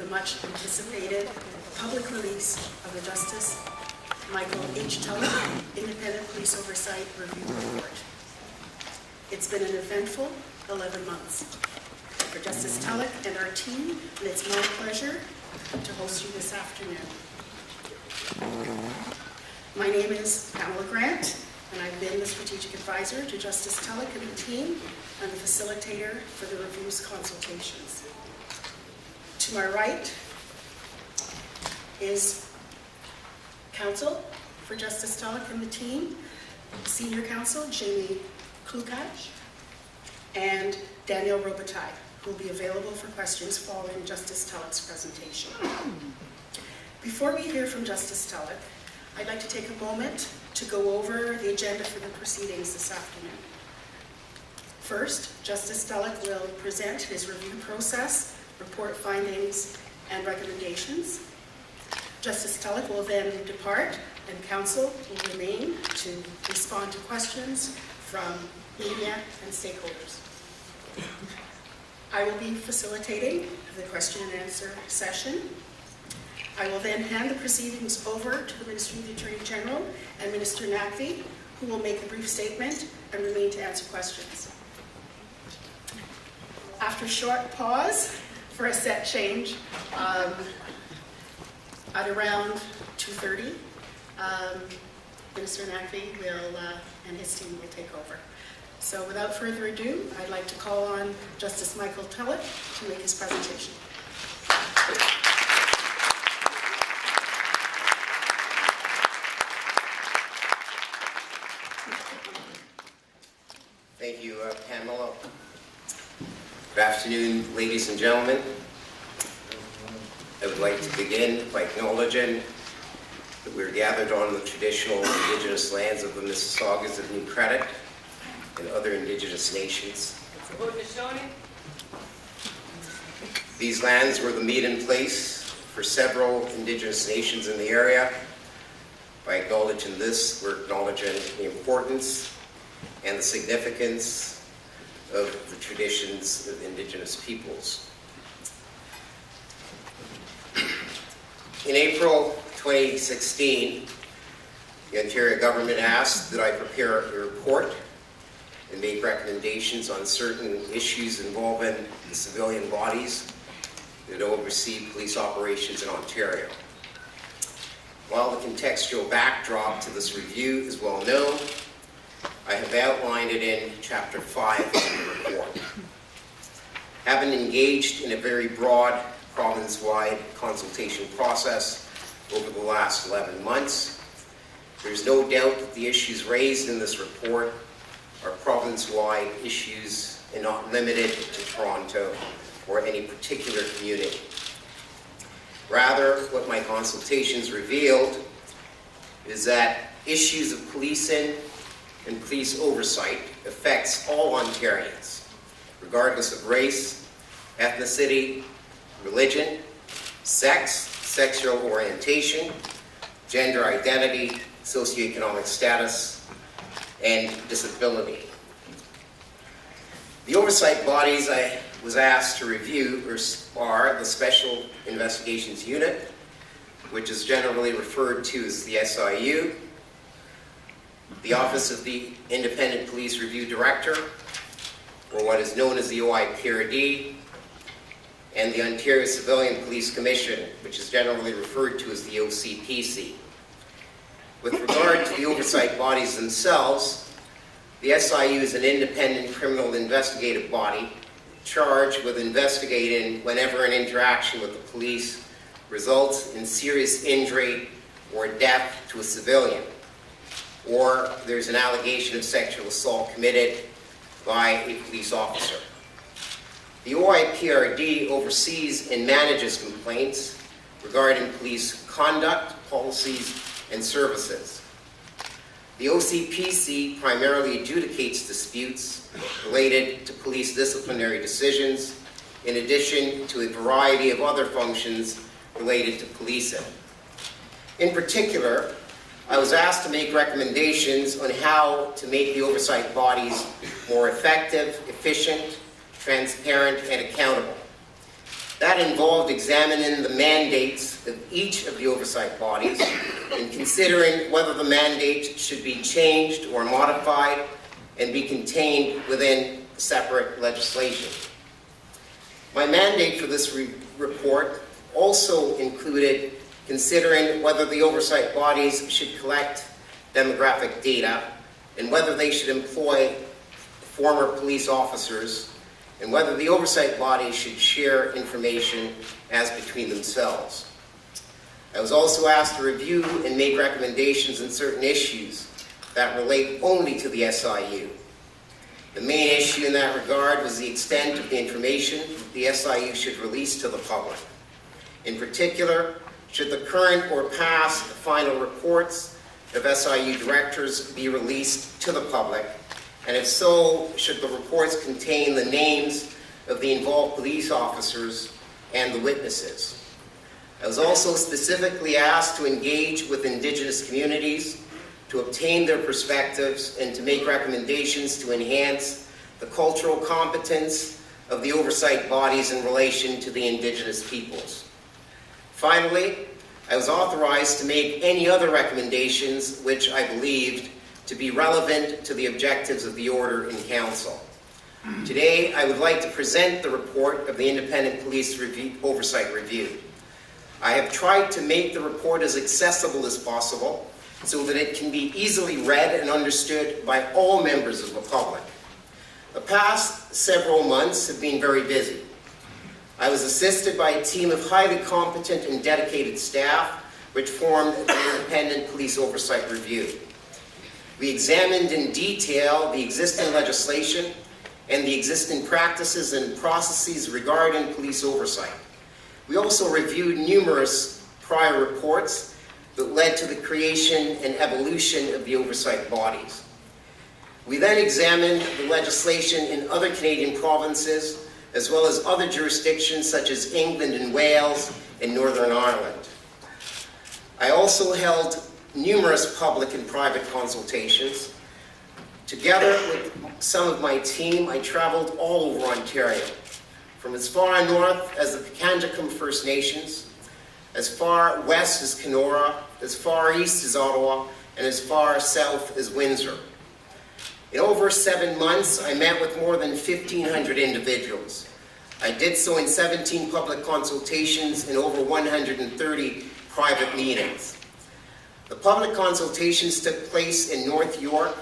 the much anticipated public release of the Justice Michael H. Tulloch Independent Police Oversight Review Report. It's been an eventful 11 months for Justice Tulloch and our team, and it's my pleasure to host you this afternoon. My name is Pamela Grant, and I've been the strategic advisor to Justice Tulloch and the team, and the facilitator for the review's consultations. To my right is counsel for Justice Tulloch and the team, senior counsel Jamie Klukaj, and Daniel Robitaille, who will be available for questions following Justice Tulloch's presentation. Before we hear from Justice Tulloch, I'd like to take a moment to go over the agenda for the proceedings this afternoon. First, Justice Tulloch will present his review process, report findings, and recommendations. Justice Tulloch will then depart, and counsel will remain to respond to questions from media and stakeholders. I will be facilitating the question and answer session. I will then hand the proceedings over to the Ministry of the Attorney General and Minister Naqvi, who will make a brief statement and remain to answer questions. After a short pause for a set change, at around 2:30, Minister Naqvi will, and his team will take over. So without further ado, I'd like to call on Justice Michael Tulloch to make his presentation. Thank you, Pamela. Good afternoon, ladies and gentlemen. I would like to begin by acknowledging that we're gathered on the traditional Indigenous lands of the Mississaugas of New Credit and other Indigenous nations. These lands were the meeting place for several Indigenous nations in the area. By acknowledging this, we're acknowledging the importance and the significance of the traditions of Indigenous peoples. In April 2016, the Ontario government asked that I prepare a report and make recommendations on certain issues involving the civilian bodies that oversee police operations in Ontario. While the contextual backdrop to this review is well known, I have outlined it in Chapter 5 of the report. Having engaged in a very broad province-wide consultation process over the last 11 months, there's no doubt that the issues raised in this report are province-wide issues and not limited to Toronto or any particular community. Rather, what my consultations revealed is that issues of policing and police oversight affects all Ontarians, regardless of race, ethnicity, religion, sex, sexual orientation, gender identity, socioeconomic status, and disability. The oversight bodies I was asked to review are the Special Investigations Unit, which is generally referred to as the SIU, the Office of the Independent Police Review Director, or what is known as the OIPRD, and the Ontario Civilian Police Commission, which is generally referred to as the OCPC. With regard to the oversight bodies themselves, the SIU is an independent criminal investigative body charged with investigating whenever an interaction with the police results in serious injury or death to a civilian, or there's an allegation of sexual assault committed by a police officer. The OIPRD oversees and manages complaints regarding police conduct, policies, and services. The OCPC primarily adjudicates disputes related to police disciplinary decisions, in addition to a variety of other functions related to policing. In particular, I was asked to make recommendations on how to make the oversight bodies more effective, efficient, transparent, and accountable. That involved examining the mandates of each of the oversight bodies and considering whether the mandate should be changed or modified and be contained within separate legislation. My mandate for this report also included considering whether the oversight bodies should collect demographic data and whether they should employ former police officers and whether the oversight bodies should share information as between themselves. I was also asked to review and make recommendations on certain issues that relate only to the SIU. The main issue in that regard was the extent of the information the SIU should release to the public. In particular, should the current or past final reports of SIU directors be released to the public? And if so, should the reports contain the names of the involved police officers and the witnesses? I was also specifically asked to engage with Indigenous communities to obtain their perspectives and to make recommendations to enhance the cultural competence of the oversight bodies in relation to the Indigenous peoples. Finally, I was authorized to make any other recommendations which I believed to be relevant to the objectives of the Order in Council. Today, I would like to present the report of the Independent Police Oversight Review. I have tried to make the report as accessible as possible so that it can be easily read and understood by all members of the public. The past several months have been very busy. I was assisted by a team of highly competent and dedicated staff which formed the Independent Police Oversight Review. We examined in detail the existing legislation and the existing practices and processes regarding police oversight. We also reviewed numerous prior reports that led to the creation and evolution of the oversight bodies. We then examined the legislation in other Canadian provinces, as well as other jurisdictions such as England and Wales and Northern Ireland. I also held numerous public and private consultations. Together with some of my team, I traveled all over Ontario, from as far north as the Pikangikum First Nations, as far west as Kenora, as far east as Ottawa, and as far south as Windsor. In over 7 months, I met with more than 1,500 individuals. I did so in 17 public consultations and over 130 private meetings. The public consultations took place in North York,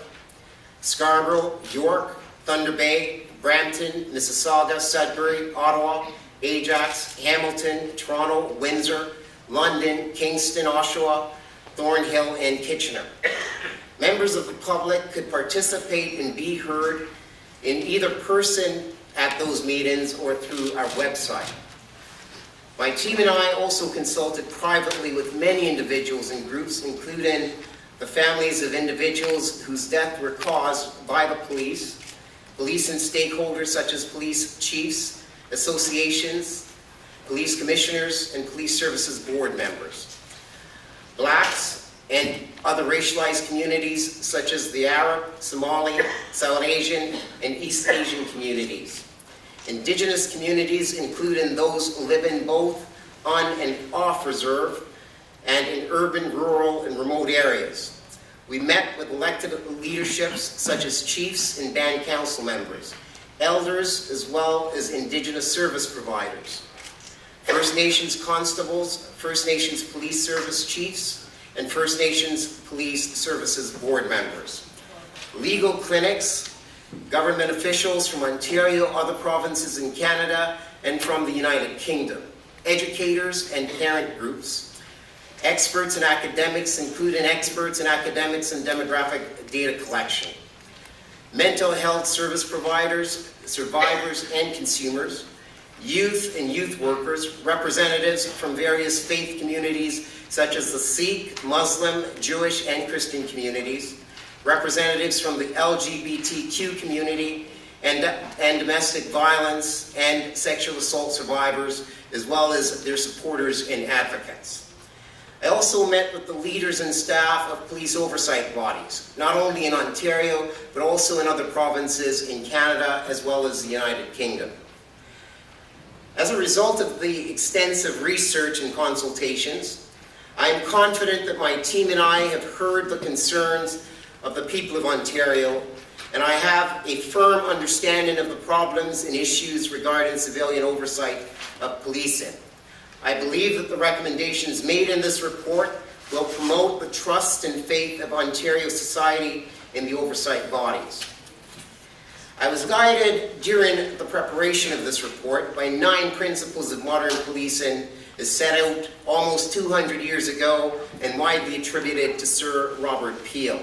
Scarborough, York, Thunder Bay, Brampton, Mississauga, Sudbury, Ottawa, Ajax, Hamilton, Toronto, Windsor, London, Kingston, Oshawa, Thornhill, and Kitchener. Members of the public could participate and be heard in either person at those meetings or through our website. My team and I also consulted privately with many individuals and groups, including the families of individuals whose deaths were caused by the police and stakeholders such as police chiefs, associations, police commissioners, and police services board members. Blacks and other racialized communities such as the Arab, Somali, South Asian, and East Asian communities. Indigenous communities, including those living both on and off reserve and in urban, rural, and remote areas. We met with elected leaderships such as chiefs and band council members, elders, as well as Indigenous service providers, First Nations constables, First Nations police service chiefs, and First Nations police services board members, legal clinics, government officials from Ontario, other provinces in Canada, and from the United Kingdom, educators and parent groups, experts and academics, including experts and academics in demographic data collection, mental health service providers, survivors and consumers, youth and youth workers, representatives from various faith communities such as the Sikh, Muslim, Jewish, and Christian communities, representatives from the LGBTQ community, and domestic violence and sexual assault survivors, as well as their supporters and advocates. I also met with the leaders and staff of police oversight bodies, not only in Ontario, but also in other provinces in Canada, as well as the United Kingdom. As a result of the extensive research and consultations, I am confident that my team and I have heard the concerns of the people of Ontario, and I have a firm understanding of the problems and issues regarding civilian oversight of policing. I believe that the recommendations made in this report will promote the trust and faith of Ontario society in the oversight bodies. I was guided during the preparation of this report by 9 principles of modern policing as set out almost 200 years ago and widely attributed to Sir Robert Peel.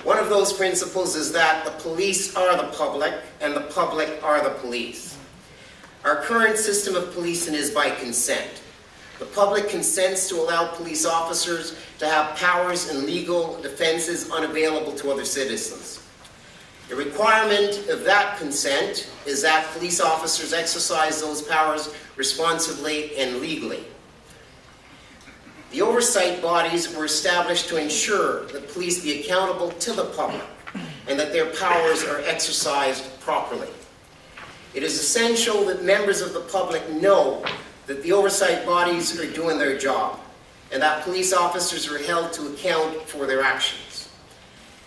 One of those principles is that the police are the public and the public are the police. Our current system of policing is by consent. The public consents to allow police officers to have powers and legal defenses unavailable to other citizens. The requirement of that consent is that police officers exercise those powers responsibly and legally. The oversight bodies were established to ensure that police be accountable to the public and that their powers are exercised properly. It is essential that members of the public know that the oversight bodies are doing their job and that police officers are held to account for their actions.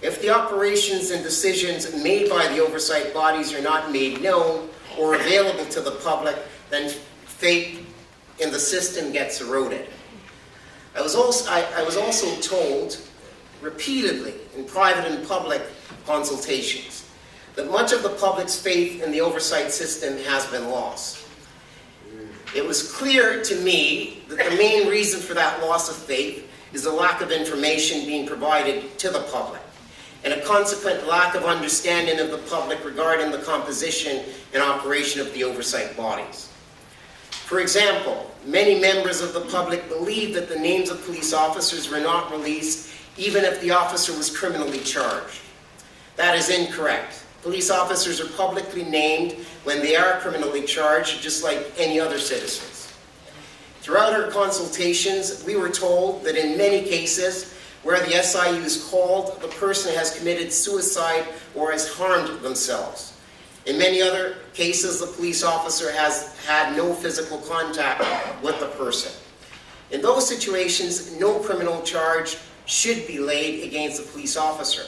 If the operations and decisions made by the oversight bodies are not made known or available to the public, then faith in the system gets eroded. I was also told repeatedly in private and public consultations that much of the public's faith in the oversight system has been lost. It was clear to me that the main reason for that loss of faith is the lack of information being provided to the public and a consequent lack of understanding of the public regarding the composition and operation of the oversight bodies. For example, many members of the public believe that the names of police officers were not released even if the officer was criminally charged. That is incorrect. Police officers are publicly named when they are criminally charged, just like any other citizens. Throughout our consultations, we were told that in many cases where the SIU is called, the person has committed suicide or has harmed themselves. In many other cases, the police officer has had no physical contact with the person. In those situations, no criminal charge should be laid against the police officer.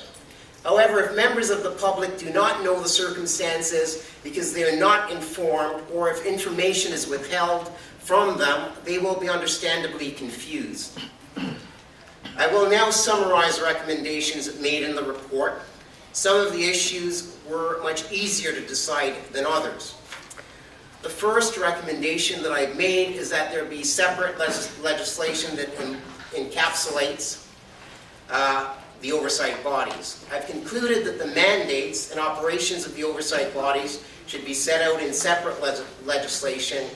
However, if members of the public do not know the circumstances because they are not informed, or if information is withheld from them, they will be understandably confused. I will now summarize recommendations made in the report. Some of the issues were much easier to decide than others. The first recommendation that I've made is that there be separate legislation that encapsulates the oversight bodies. I've concluded that the mandates and operations of the oversight bodies should be set out in separate legislation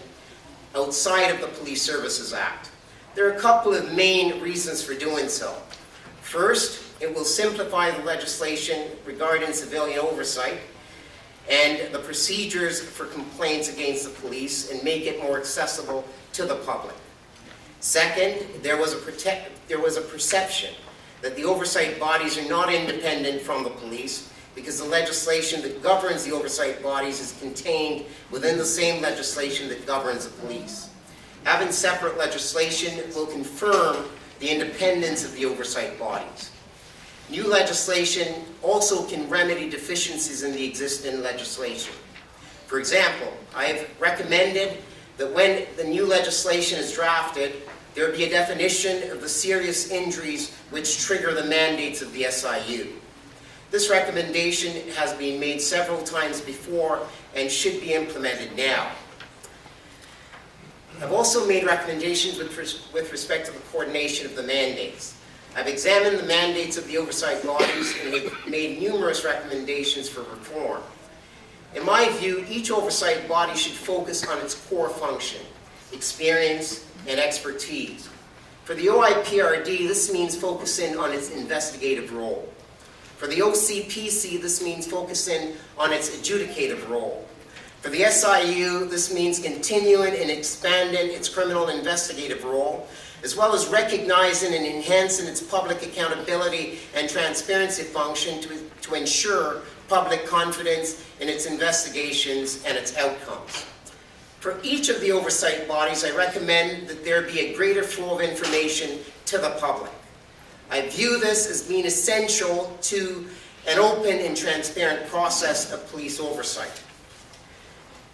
outside of the Police Services Act. There are a couple of main reasons for doing so. First, it will simplify the legislation regarding civilian oversight and the procedures for complaints against the police and make it more accessible to the public. Second, there was a perception that the oversight bodies are not independent from the police because the legislation that governs the oversight bodies is contained within the same legislation that governs the police. Having separate legislation will confirm the independence of the oversight bodies. New legislation also can remedy deficiencies in the existing legislation. For example, I have recommended that when the new legislation is drafted, there be a definition of the serious injuries which trigger the mandates of the SIU. This recommendation has been made several times before and should be implemented now. I've also made recommendations with respect to the coordination of the mandates. I've examined the mandates of the oversight bodies and have made numerous recommendations for reform. In my view, each oversight body should focus on its core function, experience, and expertise. For the OIPRD, this means focusing on its investigative role. For the OCPC, this means focusing on its adjudicative role. For the SIU, this means continuing and expanding its criminal investigative role, as well as recognizing and enhancing its public accountability and transparency function to ensure public confidence in its investigations and its outcomes. For each of the oversight bodies, I recommend that there be a greater flow of information to the public. I view this as being essential to an open and transparent process of police oversight.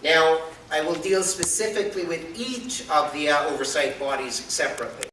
Now, I will deal specifically with each of the oversight bodies separately.